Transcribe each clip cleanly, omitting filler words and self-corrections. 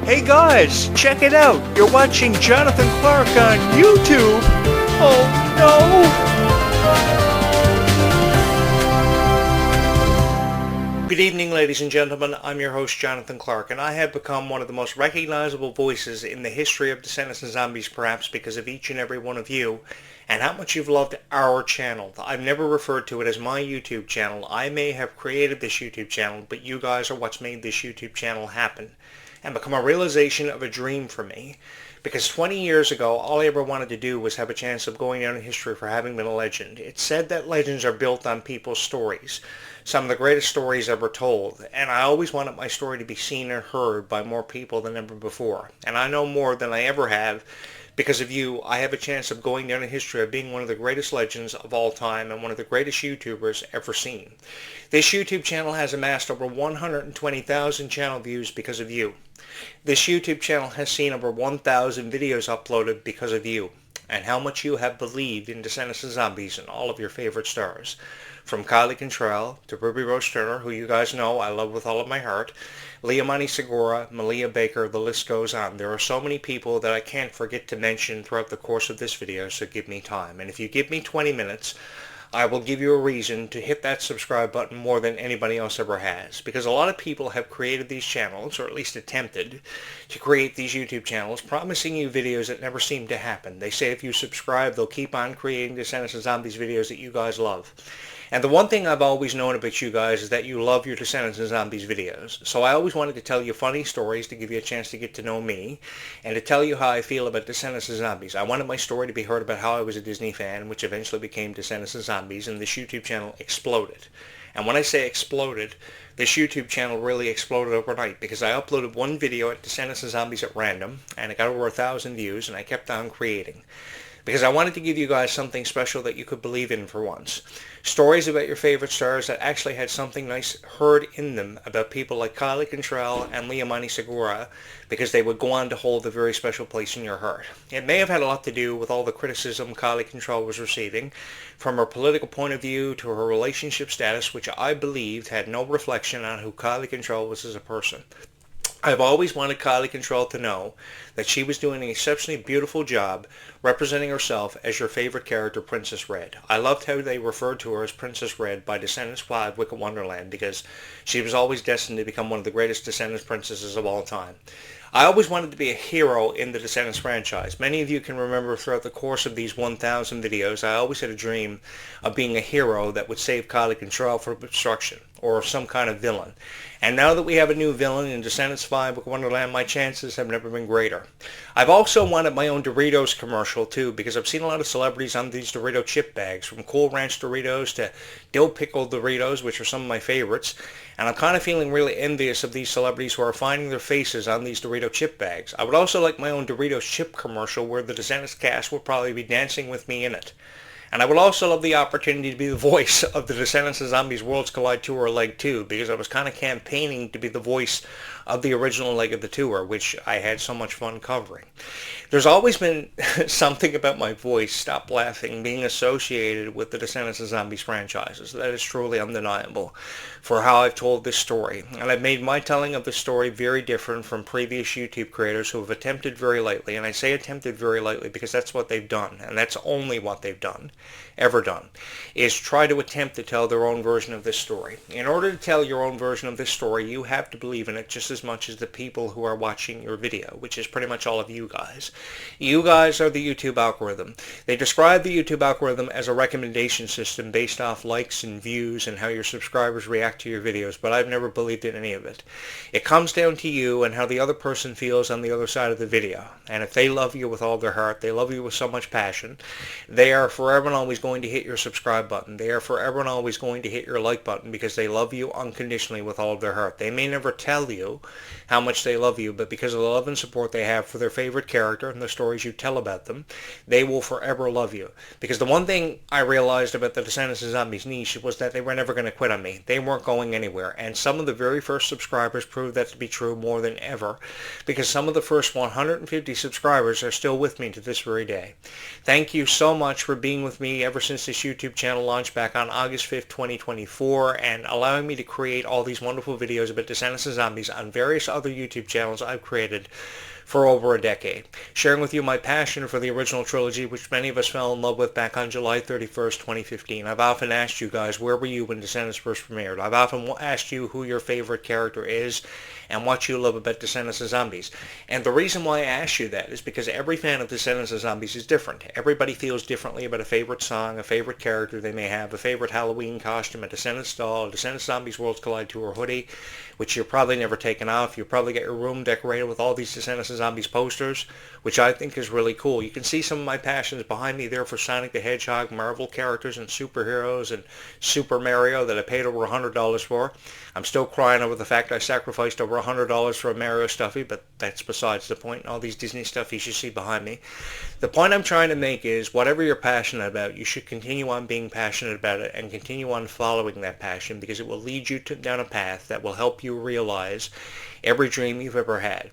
Hey guys, check it out. You're watching Jonathan Clarke on YouTube. Oh no. Good evening, ladies and gentlemen. I'm your host, Jonathan Clarke, and I have become one of the most recognizable voices in the history of Descendants and Zombies, perhaps because of each and every one of you and how much you've loved our channel. I've never referred to it as my YouTube channel. I may have created this YouTube channel, but you guys are what's made this YouTube channel happen and become a realization of a dream for me. Because 20 years ago, all I ever wanted to do was have a chance of going down in history for having been a legend. It's said that legends are built on people's stories, some of the greatest stories ever told, and I always wanted my story to be seen and heard by more people than ever before. And I know more than I ever have. Because of you, I have a chance of going down in history of being one of the greatest legends of all time and one of the greatest YouTubers ever seen. This YouTube channel has amassed over 120,000 channel views because of you. This YouTube channel has seen over 1,000 videos uploaded because of you and how much you have believed in Descendants and Zombies and all of your favorite stars. From Kylie Cantrell to Ruby Rose Turner, who you guys know I love with all of my heart, Leomani Segura, Malia Baker, the list goes on. There are so many people that I can't forget to mention throughout the course of this video, so give me time. And if you give me 20 minutes, I will give you a reason to hit that subscribe button more than anybody else ever has. Because a lot of people have created these channels, or at least attempted to create these YouTube channels, promising you videos that never seem to happen. They say if you subscribe, they'll keep on creating Descendants and Zombies videos that you guys love. And the one thing I've always known about you guys is that you love your Descendants and Zombies videos. So I always wanted to tell you funny stories to give you a chance to get to know me and to tell you how I feel about Descendants and Zombies. I wanted my story to be heard about how I was a Disney fan, which eventually became Descendants and Zombies, and this YouTube channel exploded. And when I say exploded, this YouTube channel really exploded overnight because I uploaded one video at Descendants and Zombies at random, and it got over 1,000 views, and I kept on creating. Because I wanted to give you guys something special that you could believe in for once. Stories about your favorite stars that actually had something nice heard in them about people like Kylie Cantrell and Leomani Segura, because they would go on to hold a very special place in your heart. It may have had a lot to do with all the criticism Kylie Cantrell was receiving, from her political point of view to her relationship status, which I believed had no reflection on who Kylie Cantrell was as a person. I've always wanted Kylie Cantrell to know that she was doing an exceptionally beautiful job representing herself as your favorite character, Princess Red. I loved how they referred to her as Princess Red by Descendants 5 Wicked Wonderland because she was always destined to become one of the greatest Descendants princesses of all time. I always wanted to be a hero in the Descendants franchise. Many of you can remember throughout the course of these 1,000 videos, I always had a dream of being a hero that would save Kylie Cantrell from destruction, or some kind of villain. And now that we have a new villain in Descendants 5 Wicked Wonderland, my chances have never been greater. I've also wanted my own Doritos commercial too, because I've seen a lot of celebrities on these Dorito chip bags, from Cool Ranch Doritos to Dill Pickle Doritos, which are some of my favorites. And I'm kind of feeling really envious of these celebrities who are finding their faces on these Dorito chip bags. I would also like my own Doritos chip commercial where the Descendants cast would probably be dancing with me in it. And I would also love the opportunity to be the voice of the Descendants and Zombies Worlds Collide Tour Leg 2, because I was kind of campaigning to be the voice of the original leg of the tour, which I had so much fun covering. There's always been something about my voice, stop laughing, being associated with the Descendants and Zombies franchises. That is truly undeniable for how I've told this story. And I've made my telling of the story very different from previous YouTube creators who have attempted very lightly. And I say attempted very lightly because that's what they've done. And that's only what they've done, ever done, is try to attempt to tell their own version of this story. In order to tell your own version of this story, you have to believe in it just as much as the people who are watching your video, which is pretty much all of you guys. You guys are the YouTube algorithm. They describe the YouTube algorithm as a recommendation system based off likes and views and how your subscribers react to your videos, but I've never believed in any of it. It comes down to you and how the other person feels on the other side of the video. And if they love you with all their heart, they love you with so much passion, they are forever and always going to hit your subscribe button. They are forever and always going to hit your like button because they love you unconditionally with all of their heart. They may never tell you how much they love you, but because of the love and support they have for their favorite character and the stories you tell about them, they will forever love you. Because the one thing I realized about the Descendants and Zombies niche was that they were never going to quit on me. They weren't going anywhere. And some of the very first subscribers proved that to be true more than ever, because some of the first 150 subscribers are still with me to this very day. Thank you so much for being with with me ever since this YouTube channel launched back on August 5th, 2024, and allowing me to create all these wonderful videos about Descendants and Zombies on various other YouTube channels I've created for over a decade, sharing with you my passion for the original trilogy, which many of us fell in love with back on July 31st, 2015. I've often asked you guys, where were you when Descendants first premiered? I've often asked you who your favorite character is and what you love about Descendants and Zombies. And the reason why I ask you that is because every fan of Descendants and Zombies is different. Everybody feels differently about a favorite song, a favorite character they may have, a favorite Halloween costume, a Descendants doll, a Descendants Zombies Worlds Collide Tour hoodie, which you're probably never taken off. You'll probably get your room decorated with all these Descendants and Zombies posters, which I think is really cool. You can see some of my passions behind me there for Sonic the Hedgehog, Marvel characters, and superheroes, and Super Mario that I paid over $100 for. I'm still crying over the fact I sacrificed over $100 for a Mario stuffy, but that's besides the point. All these Disney stuffies you see behind me. The point I'm trying to make is, whatever you're passionate about, you should continue on being passionate about it and continue on following that passion, because it will lead you down a path that will help you realize every dream you've ever had.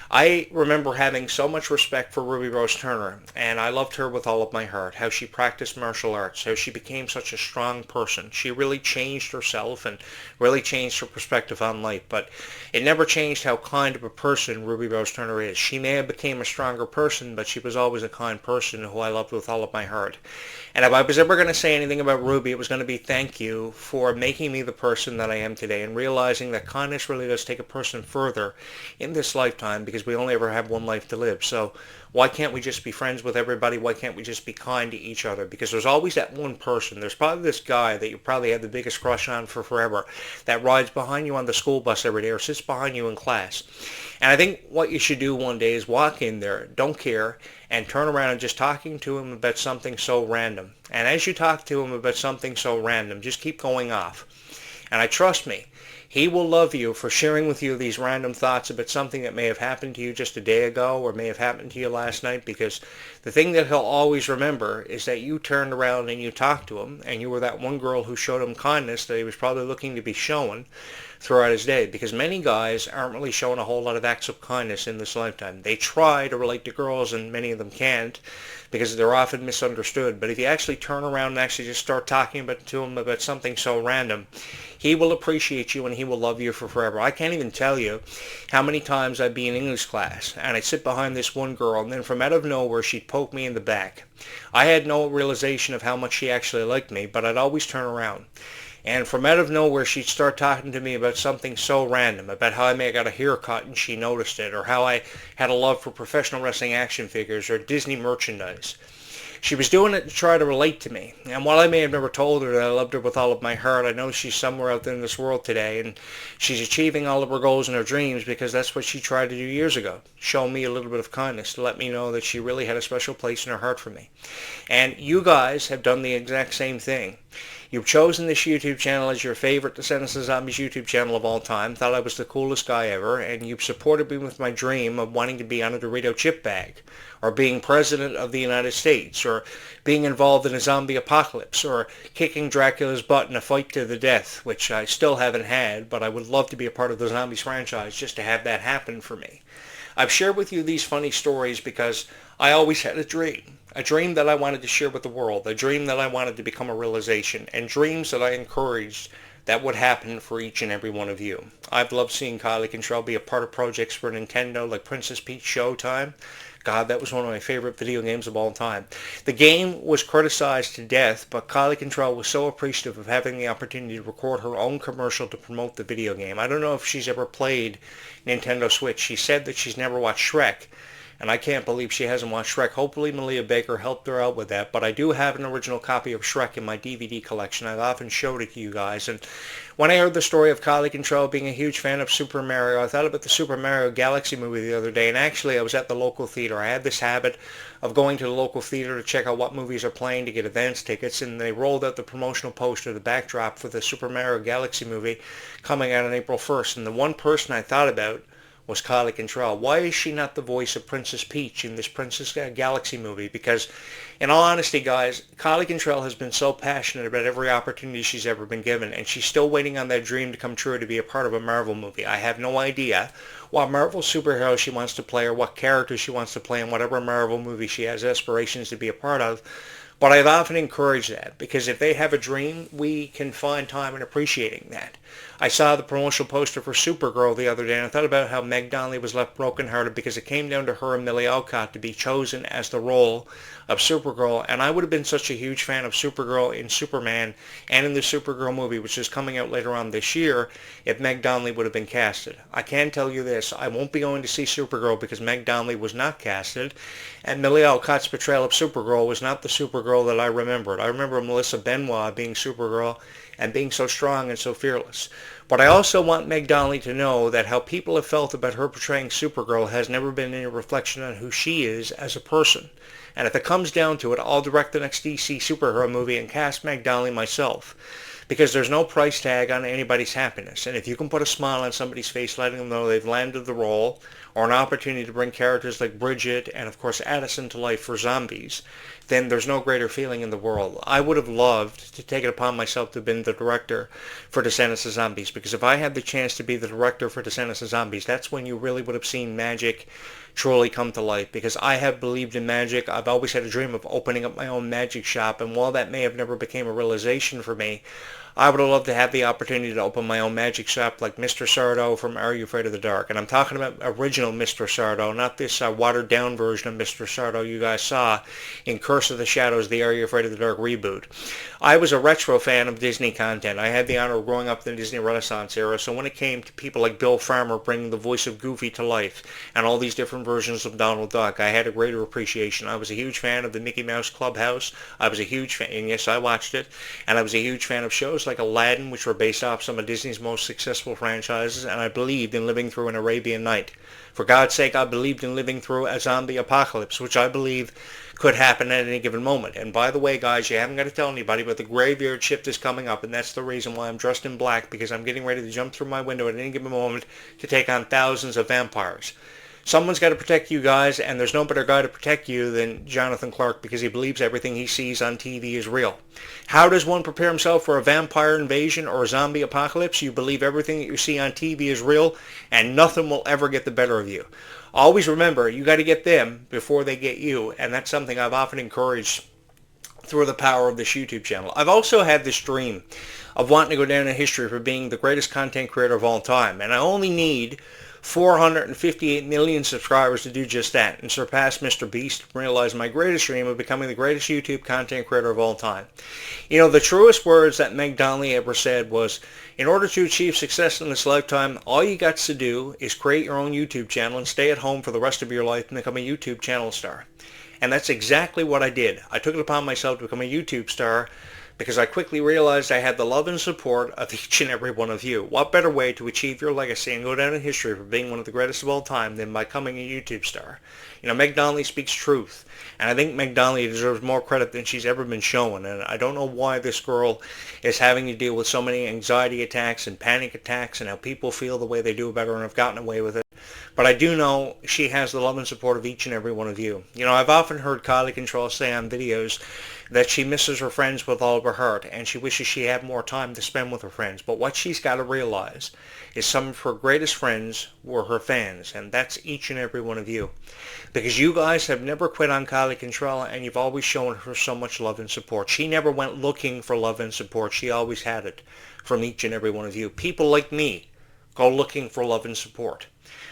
I remember having so much respect for Ruby Rose Turner, and I loved her with all of my heart, how she practiced martial arts, how she became such a strong person. She really changed herself and really changed her perspective on life, but it never changed how kind of a person Ruby Rose Turner is. She may have become a stronger person, but she was always a kind person who I loved with all of my heart. And if I was ever going to say anything about Ruby, it was going to be thank you for making me the person that I am today, and realizing that kindness really does take a person further in this lifetime, because we only ever have one life to live. So why can't we just be friends with everybody? Why can't we just be kind to each other? Because there's always that one person. There's probably this guy that you probably have the biggest crush on for forever, that rides behind you on the school bus every day or sits behind you in class. And I think what you should do one day is walk in there, don't care, and turn around and just talking to him about something so random. And as you talk to him about something so random, just keep going off. And trust me, he will love you for sharing with you these random thoughts about something that may have happened to you just a day ago or may have happened to you last night, because the thing that he'll always remember is that you turned around and you talked to him, and you were that one girl who showed him kindness that he was probably looking to be shown throughout his day, because many guys aren't really showing a whole lot of acts of kindness in this lifetime. They try to relate to girls, and many of them can't, because they're often misunderstood. But if you actually turn around and actually just start talking to him about something so random, he will appreciate you and he will love you for forever. I can't even tell you how many times I'd be in English class and I'd sit behind this one girl, and then from out of nowhere she'd poke me in the back. I had no realization of how much she actually liked me, but I'd always turn around. And from out of nowhere, she'd start talking to me about something so random, about how I may have got a haircut and she noticed it, or how I had a love for professional wrestling action figures or Disney merchandise. She was doing it to try to relate to me. And while I may have never told her that I loved her with all of my heart, I know she's somewhere out there in this world today, and she's achieving all of her goals and her dreams, because that's what she tried to do years ago. Show me a little bit of kindness, to let me know that she really had a special place in her heart for me. And you guys have done the exact same thing. You've chosen this YouTube channel as your favorite Descendants and Zombies YouTube channel of all time, thought I was the coolest guy ever, and you've supported me with my dream of wanting to be on a Dorito chip bag, or being President of the United States, or being involved in a zombie apocalypse, or kicking Dracula's butt in a fight to the death, which I still haven't had, but I would love to be a part of the Zombies franchise just to have that happen for me. I've shared with you these funny stories because I always had a dream that I wanted to share with the world, a dream that I wanted to become a realization, and dreams that I encouraged that would happen for each and every one of you. I've loved seeing Kylie Control be a part of projects for Nintendo like Princess Peach Showtime. God, that was one of my favorite video games of all time. The game was criticized to death, but Kylie Control was so appreciative of having the opportunity to record her own commercial to promote the video game. I don't know if she's ever played Nintendo Switch. She said that she's never watched Shrek, and I can't believe she hasn't watched Shrek. Hopefully Malia Baker helped her out with that, but I do have an original copy of Shrek in my DVD collection. I've often showed it to you guys, and when I heard the story of Kylie Control being a huge fan of Super Mario, I thought about the Super Mario Galaxy movie the other day, and actually I was at the local theater. I had this habit of going to the local theater to check out what movies are playing, to get advance tickets, and they rolled out the promotional poster, the backdrop for the Super Mario Galaxy movie coming out on April 1st, and the one person I thought about was Kylie Control. Why is she not the voice of Princess Peach in this Princess Galaxy movie? Because, in all honesty, guys, Kylie Control has been so passionate about every opportunity she's ever been given, and she's still waiting on that dream to come true to be a part of a Marvel movie. I have no idea what Marvel superhero she wants to play or what character she wants to play in whatever Marvel movie she has aspirations to be a part of. But I've often encouraged that because if they have a dream, we can find time in appreciating that. I saw the promotional poster for Supergirl the other day and I thought about how Meg Donnelly was left brokenhearted because it came down to her and Millie Alcott to be chosen as the role of Supergirl, and I would have been such a huge fan of Supergirl in Superman and in the Supergirl movie, which is coming out later on this year, if Meg Donnelly would have been casted. I can tell you this, I won't be going to see Supergirl because Meg Donnelly was not casted, and Millie Alcott's portrayal of Supergirl was not the Supergirl that I remembered. I remember Melissa Benoist being Supergirl and being so strong and so fearless. But I also want Meg Donnelly to know that how people have felt about her portraying Supergirl has never been any reflection on who she is as a person. And if it comes down to it, I'll direct the next DC superhero movie and cast Meg Donnelly myself. Because there's no price tag on anybody's happiness. And if you can put a smile on somebody's face letting them know they've landed the role, or an opportunity to bring characters like Bridget and of course Addison to life for zombies, then there's no greater feeling in the world. I would have loved to take it upon myself to have been the director for Descendants of Zombies, because if I had the chance to be the director for Descendants of Zombies, that's when you really would have seen magic truly come to life, because I have believed in magic. I've always had a dream of opening up my own magic shop, and while that may have never became a realization for me, I would have loved to have the opportunity to open my own magic shop like Mr. Sardo from Are You Afraid of the Dark? And I'm talking about original Mr. Sardo, not this watered down version of Mr. Sardo you guys saw in Curse of the Shadows, the Are You Afraid of the Dark reboot. I was a retro fan of Disney content. I had the honor of growing up in the Disney Renaissance era, so when it came to people like Bill Farmer bringing the voice of Goofy to life and all these different versions of Donald Duck, I had a greater appreciation. I was a huge fan of the Mickey Mouse Clubhouse. I was a huge fan, and yes, I watched it, and I was a huge fan of shows like Aladdin, which were based off some of Disney's most successful franchises, and I believed in living through an Arabian Night. For God's sake, I believed in living through a zombie apocalypse, which I believe could happen at any given moment. And by the way, guys, you haven't got to tell anybody, but the graveyard shift is coming up, and that's the reason why I'm dressed in black, because I'm getting ready to jump through my window at any given moment to take on thousands of vampires. Someone's got to protect you guys, and there's no better guy to protect you than Jonathan Clarke, because he believes everything he sees on TV is real. How does one prepare himself for a vampire invasion or a zombie apocalypse? You believe everything that you see on TV is real, and nothing will ever get the better of you. Always remember, you got to get them before they get you, and that's something I've often encouraged through the power of this YouTube channel. I've also had this dream of wanting to go down in history for being the greatest content creator of all time, and I only need 458 million subscribers to do just that and surpass Mr. Beast and realize my greatest dream of becoming the greatest YouTube content creator of all time. You know, the truest words that Meg Donnelly ever said was, in order to achieve success in this lifetime, all you got to do is create your own YouTube channel and stay at home for the rest of your life and become a YouTube channel star. And that's exactly what I did. I took it upon myself to become a YouTube star because I quickly realized I had the love and support of each and every one of you. What better way to achieve your legacy and go down in history for being one of the greatest of all time than by becoming a YouTube star? You know, Meg Donnelly speaks truth, and I think Meg Donnelly deserves more credit than she's ever been shown, and I don't know why this girl is having to deal with so many anxiety attacks and panic attacks and how people feel the way they do about her and have gotten away with it. But I do know she has the love and support of each and every one of you. You know, I've often heard Kylie Control say on videos that she misses her friends with all of her heart and she wishes she had more time to spend with her friends. But what she's got to realize is some of her greatest friends were her fans, and that's each and every one of you. Because you guys have never quit on Kylie Control, and you've always shown her so much love and support. She never went looking for love and support. She always had it from each and every one of you. People like me go looking for love and support.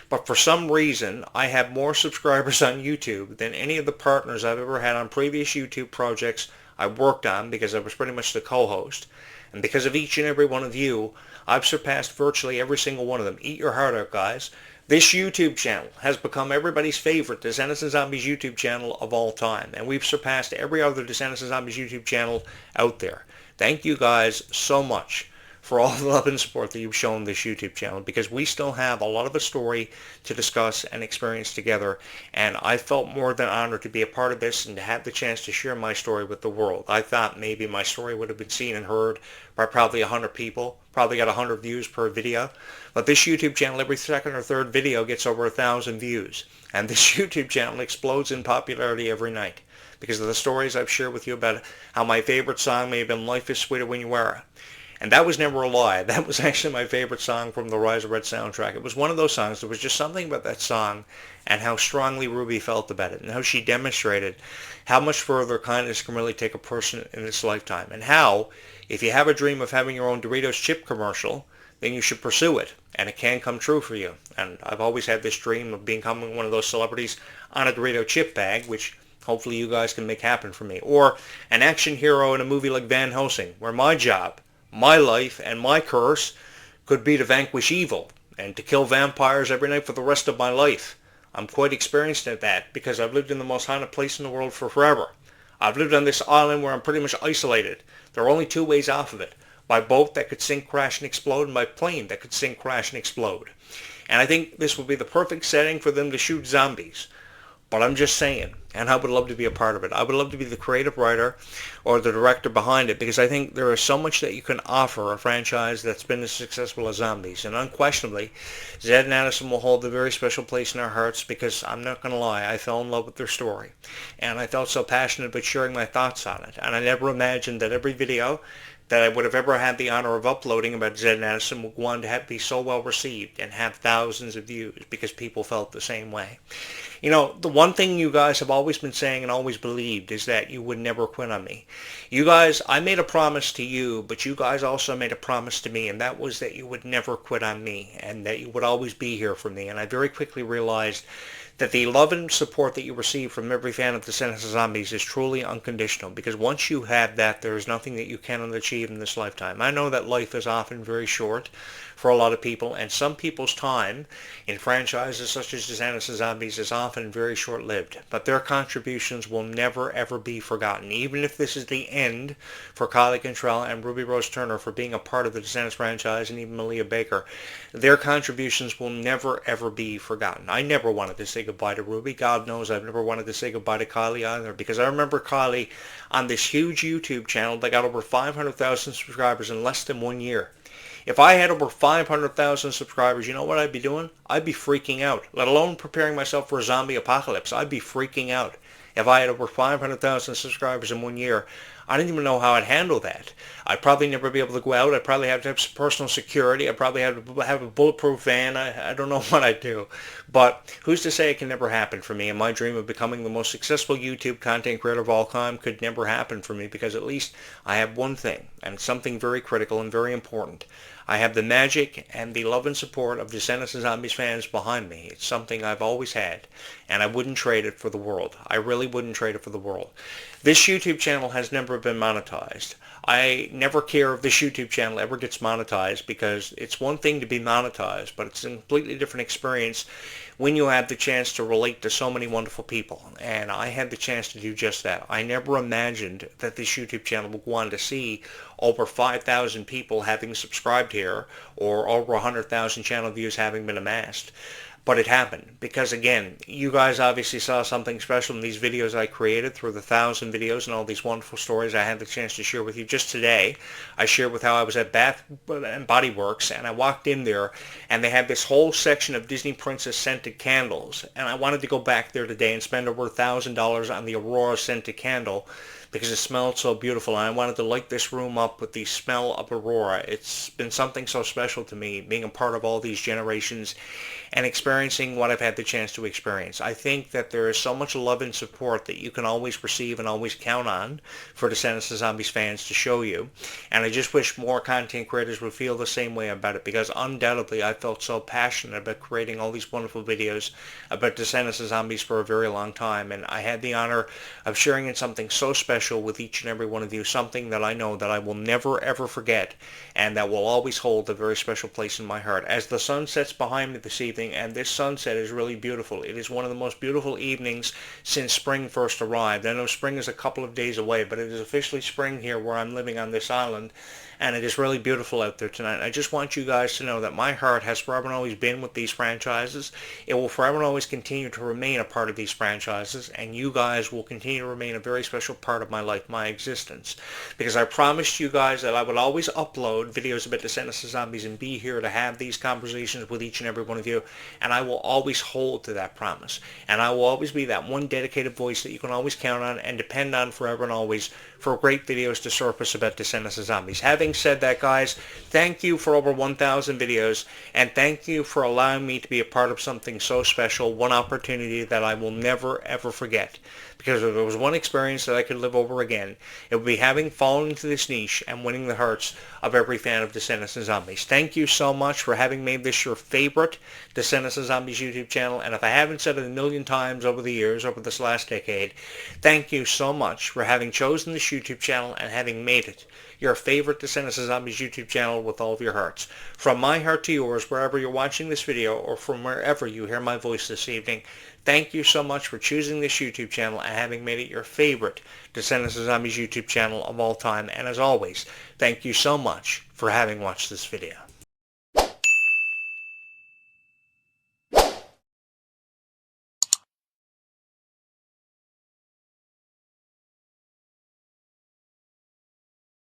But for some reason, I have more subscribers on YouTube than any of the partners I've ever had on previous YouTube projects I worked on, because I was pretty much the co-host. And because of each and every one of you, I've surpassed virtually every single one of them. Eat your heart out, guys. This YouTube channel has become everybody's favorite Descendants and Zombies YouTube channel of all time. And we've surpassed every other Descendants and Zombies YouTube channel out there. Thank you guys so much for all the love and support that you've shown this YouTube channel, because we still have a lot of a story to discuss and experience together, and I felt more than honored to be a part of this and to have the chance to share my story with the world. I thought maybe my story would have been seen and heard by probably 100 people, probably got 100 views per video, but this YouTube channel, every second or third video gets over 1,000 views, and this YouTube channel explodes in popularity every night because of the stories I've shared with you about how my favorite song may have been Life is Sweeter When You Are. And that was never a lie. That was actually my favorite song from the Rise of Red soundtrack. It was one of those songs. There was just something about that song and how strongly Ruby felt about it and how she demonstrated how much further kindness can really take a person in this lifetime. And how, if you have a dream of having your own Doritos chip commercial, then you should pursue it. And it can come true for you. And I've always had this dream of becoming one of those celebrities on a Dorito chip bag, which hopefully you guys can make happen for me. Or an action hero in a movie like Van Helsing, where my job, my life, and my curse could be to vanquish evil and to kill vampires every night for the rest of my life. I'm quite experienced at that because I've lived in the most haunted place in the world for forever. I've lived on this island where I'm pretty much isolated. There are only two ways off of it. By boat that could sink, crash, and explode, and by plane that could sink, crash, and explode. And I think this would be the perfect setting for them to shoot zombies. But I'm just saying, and I would love to be a part of it. I would love to be the creative writer or the director behind it because I think there is so much that you can offer a franchise that's been as successful as zombies. And unquestionably, Zed and Addison will hold a very special place in our hearts because I'm not going to lie, I fell in love with their story. And I felt so passionate about sharing my thoughts on it. And I never imagined that every video that I would have ever had the honor of uploading about Zed and Addison would go on to be so well received and have thousands of views because people felt the same way. You know, the one thing you guys have always been saying and always believed is that you would never quit on me. You guys, I made a promise to you, but you guys also made a promise to me, and that was that you would never quit on me and that you would always be here for me. And I very quickly realized that the love and support that you receive from every fan of Descendants of Zombies is truly unconditional because once you have that, there is nothing that you cannot achieve in this lifetime. I know that life is often very short for a lot of people, and some people's time in franchises such as Descendants of Zombies is often very short-lived, but their contributions will never ever be forgotten. Even if this is the end for Kylie Cantrell and Ruby Rose Turner for being a part of the Descendants franchise, and even Malia Baker, their contributions will never ever be forgotten. I never wanted to say goodbye to Ruby. God knows I've never wanted to say goodbye to Kylie either, because I remember Kylie on this huge YouTube channel that got over 500,000 subscribers in less than 1 year. If I had over 500,000 subscribers, you know what I'd be doing? I'd be freaking out, let alone preparing myself for a zombie apocalypse. I'd be freaking out. If I had over 500,000 subscribers in 1 year, I didn't even know how I'd handle that. I'd probably never be able to go out. I'd probably have to have some personal security. I'd probably have to have a bulletproof van. I don't know what I'd do. But who's to say it can never happen for me? And my dream of becoming the most successful YouTube content creator of all time could never happen for me because at least I have one thing, and it's something very critical and very important. I have the magic and the love and support of Descendants of Zombies fans behind me. It's something I've always had, and I wouldn't trade it for the world. I really wouldn't trade it for the world. This YouTube channel has never been monetized. I never care if this YouTube channel ever gets monetized because it's one thing to be monetized, but it's a completely different experience when you have the chance to relate to so many wonderful people. And I had the chance to do just that. I never imagined that this YouTube channel would go on to see over 5,000 people having subscribed here or over 100,000 channel views having been amassed. But it happened because, again, you guys obviously saw something special in these videos I created through the 1,000 videos and all these wonderful stories I had the chance to share with you. Just today, I shared with how I was at Bath and Body Works, and I walked in there, and they had this whole section of Disney Princess scented candles. And I wanted to go back there today and spend over $1,000 on the Aurora scented candle because it smelled so beautiful, and I wanted to light this room up with the smell of Aurora. It's been something so special to me, being a part of all these generations and experiencing what I've had the chance to experience. I think that there is so much love and support that you can always receive and always count on for Descendants of Zombies fans to show you, and I just wish more content creators would feel the same way about it, because undoubtedly I felt so passionate about creating all these wonderful videos about Descendants of Zombies for a very long time, and I had the honor of sharing in something so special with each and every one of you, something that I know that I will never ever forget and that will always hold a very special place in my heart. As the sun sets behind me this evening, and this sunset is really beautiful. It is one of the most beautiful evenings since spring first arrived. I know spring is a couple of days away, but it is officially spring here where I'm living on this island, and it is really beautiful out there tonight. I just want you guys to know that my heart has forever and always been with these franchises. It will forever and always continue to remain a part of these franchises, and you guys will continue to remain a very special part of my life, my existence, because I promised you guys that I would always upload videos about Descendants of Zombies and be here to have these conversations with each and every one of you, and I will always hold to that promise, and I will always be that one dedicated voice that you can always count on and depend on forever and always for great videos to surface about Descendants of Zombies. Having having said that, guys, thank you for over 1,000 videos, and thank you for allowing me to be a part of something so special, one opportunity that I will never, ever forget. Because if there was one experience that I could live over again, it would be having fallen into this niche and winning the hearts of every fan of Descendants and Zombies. Thank you so much for having made this your favorite Descendants and Zombies YouTube channel, and if I haven't said it a million times over the years, over this last decade, thank you so much for having chosen this YouTube channel and having made it your favorite Descendants and Zombies YouTube channel with all of your hearts. From my heart to yours, wherever you're watching this video or from wherever you hear my voice this evening, thank you so much for choosing this YouTube channel and having made it your favorite Descendants and Zombies YouTube channel of all time. And as always, thank you so much for having watched this video.